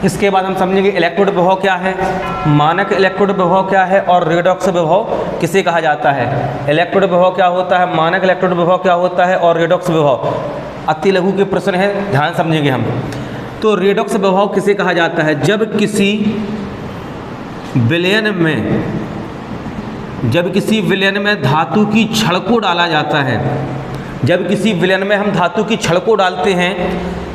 इसके बाद हम समझेंगे इलेक्ट्रोड विभव क्या है, मानक इलेक्ट्रोड विभव क्या है और रेडॉक्स विभव किसे कहा जाता है। इलेक्ट्रोड विभव क्या होता है, मानक इलेक्ट्रोड विभव क्या होता है और रेडॉक्स विभव अति लघु के प्रश्न है, ध्यान समझेंगे हम। तो रेडॉक्स विभव किसे कहा जाता है, जब किसी विलयन में धातु की छड़ को डाला जाता है, जब किसी विलयन में हम धातु की छड़ को डालते हैं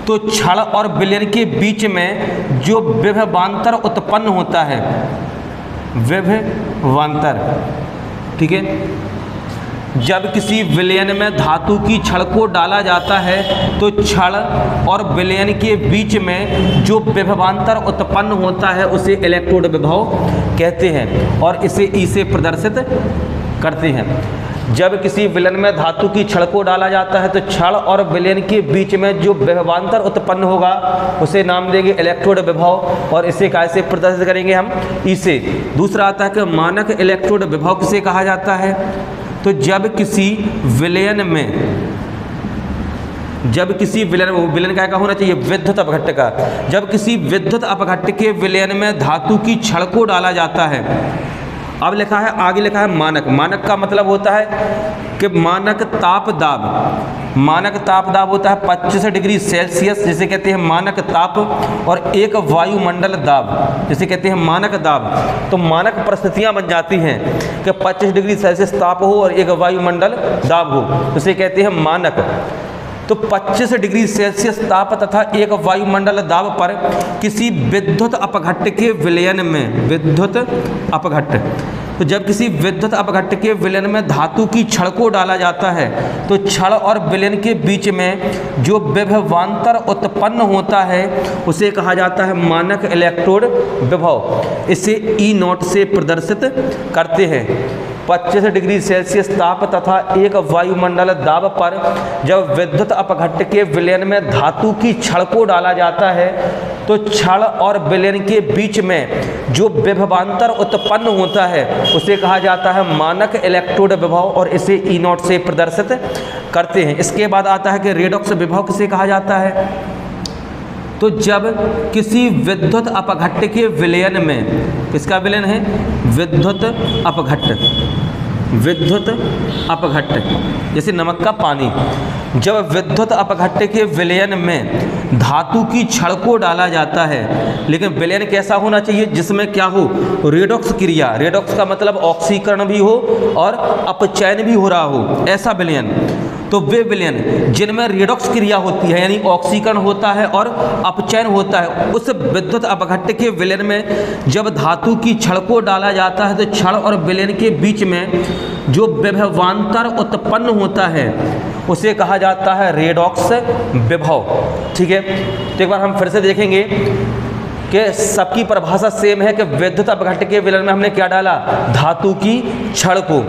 तो छड़ और विलयन के बीच में जो विभवांतर उत्पन्न होता है, विभवांतर, ठीक है। जब किसी विलयन में धातु की छड़ को डाला जाता है तो छड़ और विलयन के बीच में जो विभवांतर उत्पन्न होता है उसे इलेक्ट्रोड विभव कहते हैं और इसे ई से प्रदर्शित करते हैं। जब किसी विलयन में धातु की छड़ को डाला जाता है तो छड़ और विलयन के बीच में जो विभवांतर उत्पन्न होगा उसे नाम देंगे इलेक्ट्रोड विभव और इसे कैसे प्रदर्शित करेंगे हम, ई से। दूसरा आता है कि मानक इलेक्ट्रोड विभव किसे कहा जाता है, तो जब किसी विलयन का होना चाहिए विद्युत अपघट्ट का, जब किसी विद्युत अपघट्ट के विलयन में धातु की छड़ को डाला जाता है। अब लिखा है, आगे लिखा है मानक। मानक का मतलब होता है कि मानक ताप दाब, मानक ताप दाब होता है 25 डिग्री सेल्सियस जिसे कहते हैं मानक ताप, और एक वायुमंडल दाब जिसे कहते हैं मानक दाब। तो मानक परिस्थितियां बन जाती हैं कि 25 डिग्री सेल्सियस ताप हो और एक वायुमंडल दाब हो, जिसे कहते हैं मानक। तो 25 डिग्री सेल्सियस ताप तथा एक वायुमंडल दाब पर किसी विद्युत अपघट्ट के विलयन में, विद्युत अपघट्ट, तो जब किसी विद्युत अपघट्ट के विलयन में धातु की छड़ को डाला जाता है तो छड़ और विलयन के बीच में जो विभवांतर उत्पन्न होता है उसे कहा जाता है मानक इलेक्ट्रोड विभव। इसे ई नॉट से प्रदर्शित करते हैं। 25 डिग्री सेल्सियस ताप तथा एक वायुमंडल दाब पर जब विद्युत अपघट्ट के विलयन में धातु की छड़ को डाला जाता है तो छड़ और विलयन के बीच में जो विभवांतर उत्पन्न होता है उसे कहा जाता है मानक इलेक्ट्रोड विभव और इसे ई नॉट से प्रदर्शित करते हैं। इसके बाद आता है कि रेडॉक्स विभव किसे कहा जाता है, तो जब किसी विद्युत अपघट्ट के विलयन में, किसका विलयन है, विद्युत अपघट्ट, विद्युत अपघट्ट जैसे नमक का पानी, जब विद्युत अपघट्ट के विलयन में धातु की छड़ को डाला जाता है, लेकिन विलयन कैसा होना चाहिए जिसमें क्या हो, रेडॉक्स क्रिया, रेडॉक्स का मतलब ऑक्सीकरण भी हो और अपचयन भी हो रहा हो, ऐसा विलयन। तो वे विलयन जिनमें रेडॉक्स क्रिया होती है यानी ऑक्सीकरण होता है और अपचयन होता है, उस विद्युत अपघट्ट के विलयन में जब धातु की छड़ को डाला जाता है तो छड़ और विलयन के बीच में जो विभवांतर उत्पन्न होता है उसे कहा जाता है रेडॉक्स विभव। ठीक है, तो एक बार हम फिर से देखेंगे कि सबकी परिभाषा सेम है कि विद्युत अपघट्ट के विलयन में हमने क्या डाला, धातु की छड़ को,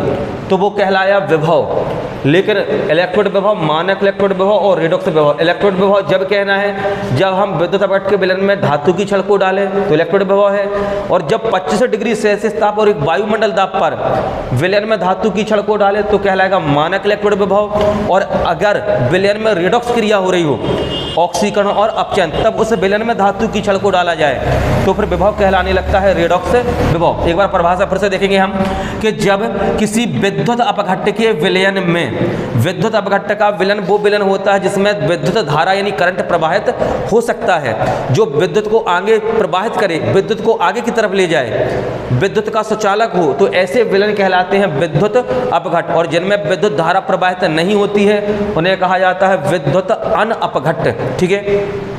तो वो कहलाया विभव। लेकिन इलेक्ट्रोड विभव, मानक इलेक्ट्रोड विभव और रेडॉक्स विभव। इलेक्ट्रोड विभव जब कहना है जब हम विद्युत अपघट्ट के विलयन में धातु की छड़ को डालें तो इलेक्ट्रोड विभव है, और जब 25 डिग्री सेल्सियस ताप और एक वायुमंडल दाब पर विलयन में धातु की छड़ को डालें तो कहलाएगा मानक इलेक्ट्रोड विभव। और अगर विलयन में रेडॉक्स क्रिया हो रही हो, ऑक्सीकरण और अपचयन, तब उस विलयन में धातु की छड़ को डाला जाए तो फिर विभव कहलाने लगता है रेडॉक्स विभव। एक बार परिभाषा फिर से देखेंगे हम कि जब किसी विद्युत अपघट्ट के विलयन में, विद्युत अपघट्ट का विलयन वो विलयन होता है जिसमें विद्युत धारा यानी करंट प्रवाहित हो सकता है, जो विद्युत को आगे प्रवाहित करे, विद्युत को आगे की तरफ ले जाए, विद्युत का सुचालक हो, तो ऐसे विलयन कहलाते हैं विद्युत अपघट्ट। और जिनमें विद्युत धारा प्रवाहित नहीं होती है उन्हें कहा जाता है विद्युत अनअपघट्ट। ठीक है,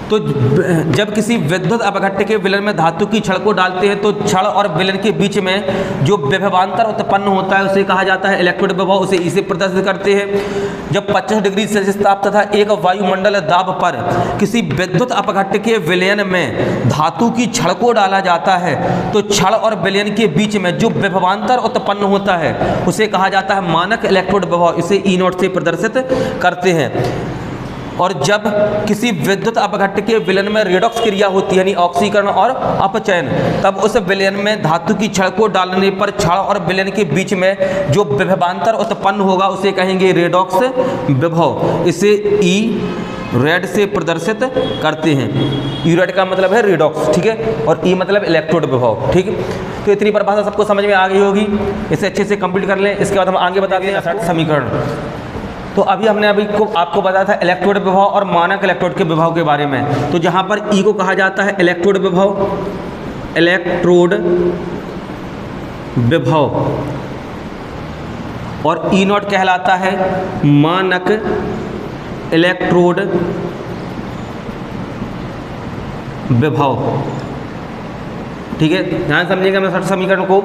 तो जब किसी विद्युत अपघट्ट के विलयन में धातु की छड़ को डालते हैं तो छड़ और विलयन के बीच में जो विभवांतर उत्पन्न होता है उसे कहा जाता है इलेक्ट्रोड विभव, उसे इसे प्रदर्शित करते हैं। जब 25 डिग्री सेल्सियस ताप तथा एक वायुमंडल दाब पर किसी विद्युत अपघट्ट के विलयन में धातु की छड़ को डाला जाता है तो छड़ और विलयन के बीच में जो विभवांतर उत्पन्न होता है उसे कहा जाता है मानक इलेक्ट्रोड विभव, इसे ई नॉट से प्रदर्शित करते हैं। और जब किसी विद्युत अपघट्ट के विलयन में रेडॉक्स क्रिया होती है यानी ऑक्सीकरण और अपचयन, तब उस विलयन में धातु की छड़ को डालने पर छड़ और विलयन के बीच में जो विभवांतर उत्पन्न होगा उसे कहेंगे रेडॉक्स विभव, इसे ई रेड से प्रदर्शित करते हैं। यू रेड का मतलब है रिडॉक्स, ठीक है, और ई मतलब इलेक्ट्रोड विभव, ठीक है। तो इतनी परिभाषा सबको समझ में आ गई होगी, इसे अच्छे से कंप्लीट कर लें। इसके बाद हम आगे बताते हैं नसर्ट समीकरण। तो अभी हमने आपको बताया था इलेक्ट्रोड विभव और मानक इलेक्ट्रोड के विभव के बारे में। तो जहाँ पर ई को कहा जाता है इलेक्ट्रोड विभव, इलेक्ट्रोड विभव, और ई नॉट कहलाता है मानक इलेक्ट्रोड विभव, ठीक है। ध्यान समझिएगा नसर्ट समीकरण को।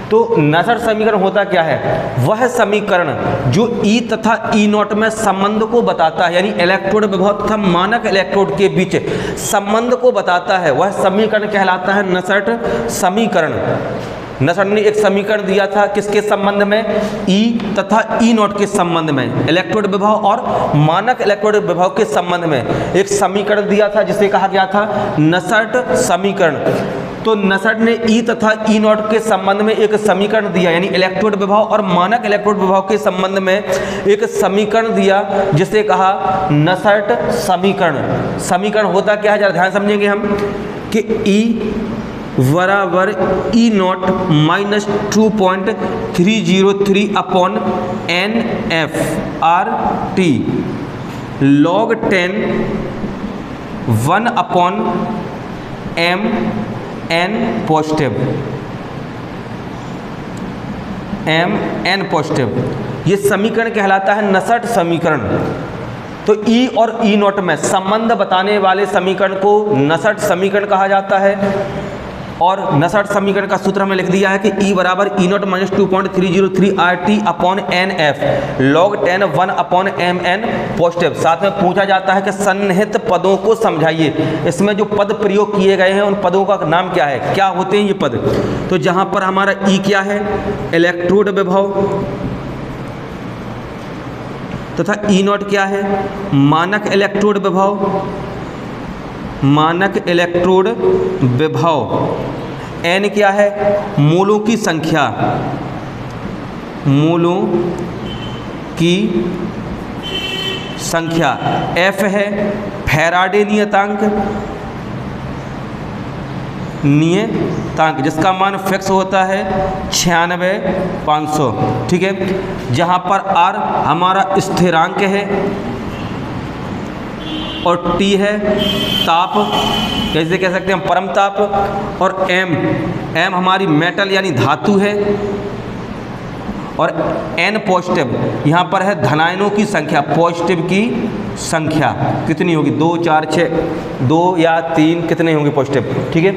तो नसर्ट समीकरण होता क्या है? वह समीकरण जो ई तथा ई नॉट में संबंध को बताता है, यानी इलेक्ट्रोड विभव तथा मानक इलेक्ट्रोड के बीच संबंध को बताता है, वह समीकरण कहलाता है नसर्ट समीकरण। नसर्ट ने एक समीकरण दिया था किसके संबंध में? ई तथा ई नॉट के संबंध में, इलेक्ट्रोड विभव और मानक इलेक्ट्रोड विभव के संबंध में एक समीकरण दिया था जिसे कहा गया था नसर्ट समीकरण। तो नसर्ट ने ई तथा ई नॉट के संबंध में एक समीकरण दिया, यानी इलेक्ट्रोड विभव और मानक इलेक्ट्रोड विभव के संबंध में एक समीकरण दिया जिसे कहा नसर्ट समीकरण। समीकरण होता क्या है, जरा ध्यान समझेंगे हम कि ई बराबर E not minus 2.303 upon N F R T log 10 1 upon M N positive, M N positive, ये समीकरण कहलाता है नसर्ट समीकरण। तो ई और ई नॉट में संबंध बताने वाले समीकरण को नसर्ट समीकरण कहा जाता है। और नसर्ट समीकरण का सूत्र हमने लिख दिया है कि ई बराबर E not minus 2.303 R T upon N F log 10 1 upon M N positive. साथ में पूछा जाता है कि सन्निहित पदों को समझाइए। इसमें जो पद प्रयोग किए गए हैं उन पदों का नाम क्या है, क्या होते हैं ये पद? तो जहां पर हमारा ई क्या है, इलेक्ट्रोड विभव, तथा ई नॉट क्या है, मानक इलेक्ट्रोड विभव, मानक इलेक्ट्रोड विभव। एन क्या है, मोलों की संख्या, मोलों की संख्या। एफ है फैराडे नियतांक, नियतांक जिसका मान फिक्स होता है 96,500, ठीक है। जहाँ पर आर हमारा स्थिरांक है और टी है ताप, कैसे कह सकते हैं हम, परम ताप, और एम हमारी मेटल यानी धातु है, और एन पॉजिटिव यहाँ पर है धनायनों की संख्या, पॉजिटिव की संख्या कितनी होगी, 2 4 6, 2 या 3 कितने होंगे पॉजिटिव, ठीक है।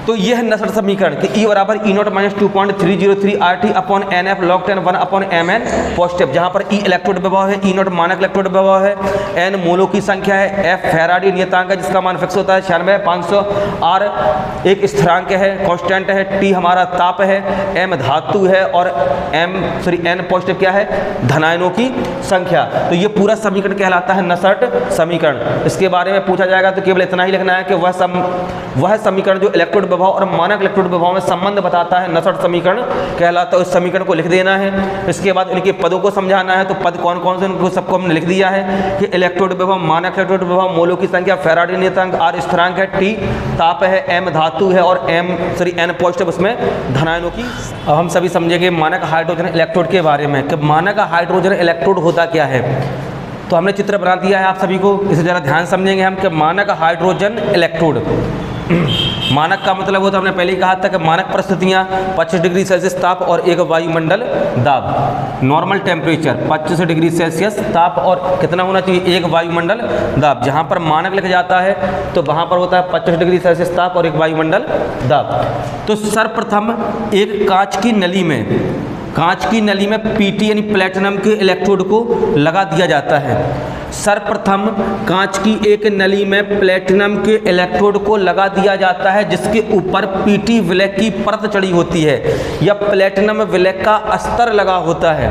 तो यह है नसर्ट समीकरण कि ई बराबर E not minus 2.303 R T upon N F log 10 1 upon M N positive, जहाँ पर ई इलेक्ट्रोड विभव है, ई नॉट मानक इलेक्ट्रोड विभव है, एन मोलों की संख्या है, एफ फैराडे नियतांक है जिसका मान फिक्स होता है 96,500, आर एक स्थिरांक है, कांस्टेंट है, टी हमारा ताप है, एम धातु है, और एन पॉजिटिव क्या है, धनायनों की संख्या। तो ये पूरा समीकरण कहलाता है नसर्ट समीकरण। इसके बारे में पूछा जाएगा तो केवल इतना ही लिखना है कि वह समीकरण जो इलेक्ट्रोड विभव और मानक इलेक्ट्रोड विभव में संबंध बताता है नसर्ट समीकरण कहलाता है। उस समीकरण को लिख देना है। इसके बाद इनके पदों को समझाना है। तो पद कौन कौन से उनको सबको हमने लिख दिया है कि इलेक्ट्रोड विभव, मानक इलेक्ट्रोड विभव, मोलों की संख्या, फैराडे नियतांक, आर स्थिरांक है, टी ताप है, एम धातु है, और एन पॉजिटिव उसमें धनायनों की। अब हम सभी समझेंगे मानक हाइड्रोजन इलेक्ट्रोड के बारे में कि मानक हाइड्रोजन इलेक्ट्रोड होता क्या है। तो हमने चित्र बना दिया है आप सभी को, इसे ज़रा ध्यान समझेंगे हम कि मानक हाइड्रोजन इलेक्ट्रोड। मानक का मतलब होता है, हमने पहले ही कहा था कि मानक परिस्थितियाँ 25 डिग्री सेल्सियस ताप और एक वायुमंडल दाब, नॉर्मल टेम्परेचर 25 डिग्री सेल्सियस ताप और कितना होना चाहिए, एक वायुमंडल दाब। जहाँ पर मानक लिखा जाता है तो वहाँ पर होता है 25 डिग्री सेल्सियस ताप और एक वायुमंडल दाब। तो सर्वप्रथम एक कांच की नली में पीटी यानी प्लेटिनम के इलेक्ट्रोड को लगा दिया जाता है। सर्वप्रथम कांच की एक नली में प्लेटिनम के इलेक्ट्रोड को लगा दिया जाता है जिसके ऊपर पीटी विलय की परत चढ़ी होती है या प्लेटिनम विलय का अस्तर लगा होता है।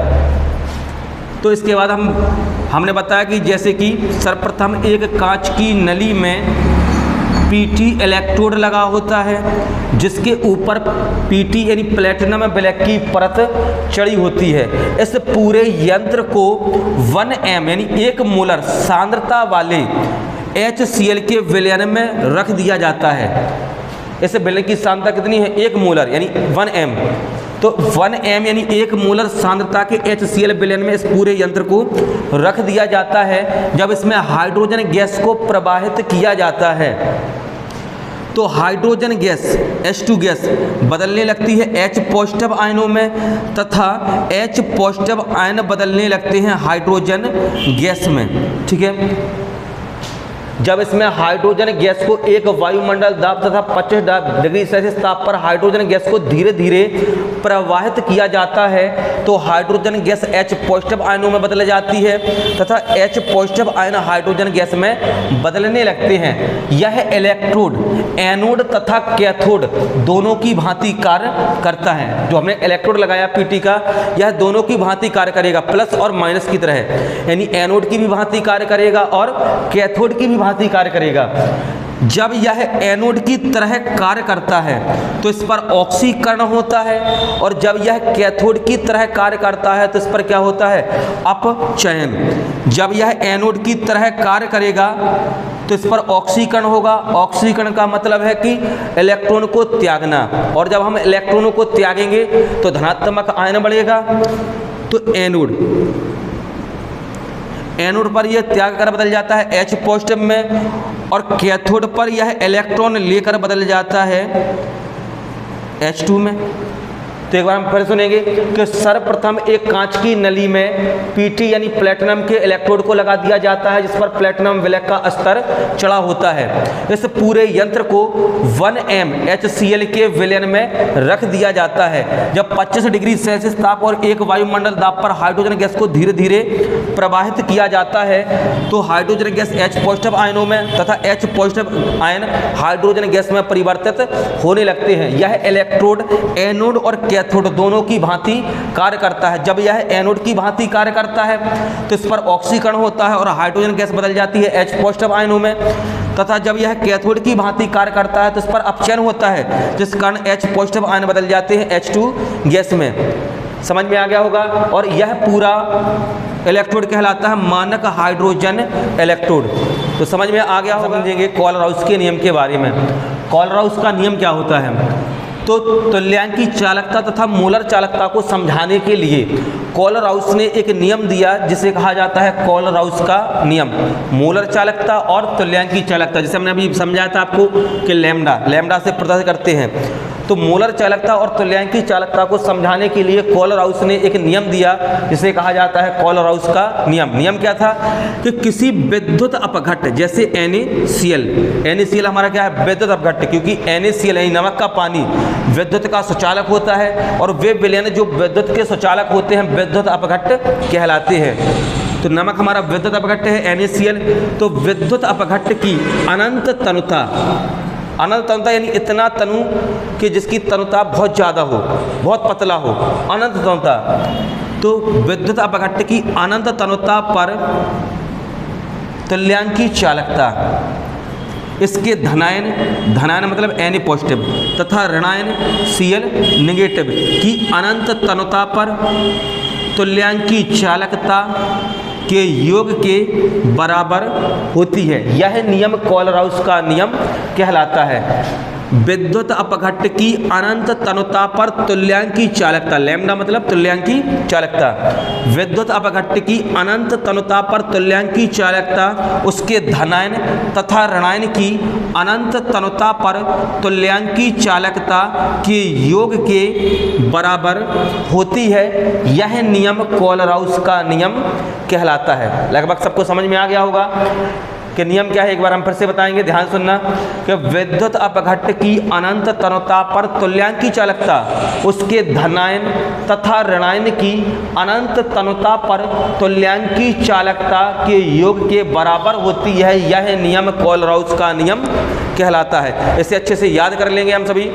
तो इसके बाद हमने बताया कि जैसे कि सर्वप्रथम एक कांच की नली में पीटी इलेक्ट्रोड लगा होता है जिसके ऊपर पीटी यानी प्लेटिनम ब्लैक की परत चढ़ी होती है। इस पूरे यंत्र को 1m यानी 1 मोलर सांद्रता वाले HCl के विलयन में रख दिया जाता है। इस विलयन की सांद्रता कितनी है? 1 मोलर यानी 1m। तो 1m यानी 1 मोलर सांद्रता के HCl विलयन में इस पूरे यंत्र को रख दिया जाता है। जब इसमें हाइड्रोजन गैस को प्रवाहित किया जाता है तो हाइड्रोजन गैस H2 गैस बदलने लगती है H पॉजिटिव आयनों में तथा H पॉजिटिव आयन बदलने लगते हैं हाइड्रोजन गैस में। ठीक है, जब इसमें हाइड्रोजन गैस को एक वायुमंडल दाब तथा 25 डिग्री सेल्सियस ताप पर हाइड्रोजन गैस को धीरे धीरे प्रवाहित किया जाता है तो हाइड्रोजन गैस H पॉजिटिव आयनों में बदल जाती है तथा H positive ion hydrogen gas में बदलने लगते हैं। यह इलेक्ट्रोड एनोड तथा कैथोड दोनों की भांति कार्य करता है। जो हमने इलेक्ट्रोड लगाया पीटी का, यह दोनों की भांति कार्य करेगा, प्लस और माइनस की तरह, यानी एनोड की भी भांति कार्य करेगा और कैथोड की भी भांति कार्य करेगा। जब यह एनोड की तरह कार्य करता है तो इस पर ऑक्सीकरण होता है और जब यह कैथोड की तरह कार्य करता है तो इस पर क्या होता है? अपचयन। जब यह एनोड की तरह कार्य करेगा तो इस पर ऑक्सीकरण होगा। ऑक्सीकरण का मतलब है कि इलेक्ट्रॉन को त्यागना, और जब हम इलेक्ट्रॉनों को त्यागेंगे तो धनात्मक आयन बढ़ेगा। तो एनोड पर यह त्याग कर बदल जाता है H पॉजिटिव में और कैथोड पर यह इलेक्ट्रॉन लेकर बदल जाता है H2 में। तो एक बार हम फिर सुनेंगे कि सर्वप्रथम एक कांच की नली में पीटी यानी प्लेटिनम के इलेक्ट्रोड को लगा दिया जाता है जिस पर प्लेटिनम ब्लैक का स्तर चढ़ा होता है। इस पूरे यंत्र को 1m HCl के विलयन में रख दिया जाता है। जब 25 डिग्री सेल्सियस ताप और एक वायुमंडल दाब पर हाइड्रोजन गैस को धीरे धीरे प्रवाहित किया जाता है तो हाइड्रोजन गैस H पॉजिटिव आयनों में तथा H positive ion hydrogen gas में परिवर्तित होने लगते हैं। यह इलेक्ट्रोड एनोड और कैथोड दोनों की भांति कार्य करता है। जब यह एनोड की भांति कार्य करता है तो इस पर ऑक्सीकरण होता है और हाइड्रोजन गैस बदल जाती है H पॉजिटिव आयनों में, तथा जब यह कैथोड की भांति कार्य करता है तो इस पर अपचयन होता है जिस कारण H पॉजिटिव आयन बदल जाते हैं H2 गैस में। समझ में आ गया होगा। और यह पूरा इलेक्ट्रोड कहलाता है मानक हाइड्रोजन इलेक्ट्रोड। तो समझ में आ गया होगा। समझेंगे कोलराउस के नियम के बारे में। कोलराउस का नियम क्या होता है? तो तुल्यांकी चालकता तथा मोलर चालकता को समझाने के लिए कोलराउस ने एक नियम दिया जिसे कहा जाता है कोलराउस का नियम। मोलर चालकता और तुल्यांकी चालकता, जैसे हमने अभी समझाया था आपको कि लैम्डा से प्रदर्शित करते हैं। तो मोलर चालकता और तुल्यांकी चालकता को समझाने के लिए कोलराउस ने एक नियम दिया जिसे कहा जाता है कोलराउस का नियम। नियम क्या था कि किसी विद्युत अपघट्ट जैसे NaCl हमारा क्या है? विद्युत अपघट्ट, क्योंकि NaCl यानी नमक का पानी विद्युत का सुचालक होता है और वे विलयन जो विद्युत के सुचालक होते हैं विद्युत अपघट्ट कहलाते हैं। तो नमक हमारा विद्युत अपघट्ट है NaCl। तो विद्युत अपघट्ट की अनंत तनुता यानी इतना तनु कि जिसकी तनुता बहुत ज़्यादा हो, बहुत पतला हो, अनंत तनुता। तो विद्युत अपघट्ट की अनंत तनुता पर तुल्यांकी चालकता, इसके धनायन मतलब Na पॉजिटिव तथा ऋणायन Cl नेगेटिव की अनंत तनुता पर तुल्यांकी चालकता के योग के बराबर होती है। यह नियम कोलराउस का नियम कहलाता है। विद्युत अपघट्ट की अनंत तनुता पर तुल्यांकी चालकता, लैम्डा मतलब तुल्यांकी चालकता, विद्युत अपघट्ट की अनंत तनुता पर तुल्यांकी चालकता उसके धनायन तथा ऋणायन की अनंत तनुता पर तुल्यांकी चालकता के योग के बराबर होती है। यह नियम कोलराउस का नियम कहलाता है। लगभग सबको समझ में आ गया होगा कि नियम क्या है। एक बार हम फिर से बताएंगे, ध्यान सुनना कि विद्युत अपघट्ट की अनंत तनुता पर तुल्यांकी चालकता उसके धनायन तथा ऋणायन की अनंत तनुता पर तुल्यांकी चालकता के योग के बराबर होती है। यह नियम कोलराउस का नियम कहलाता है। इसे अच्छे से याद कर लेंगे हम सभी।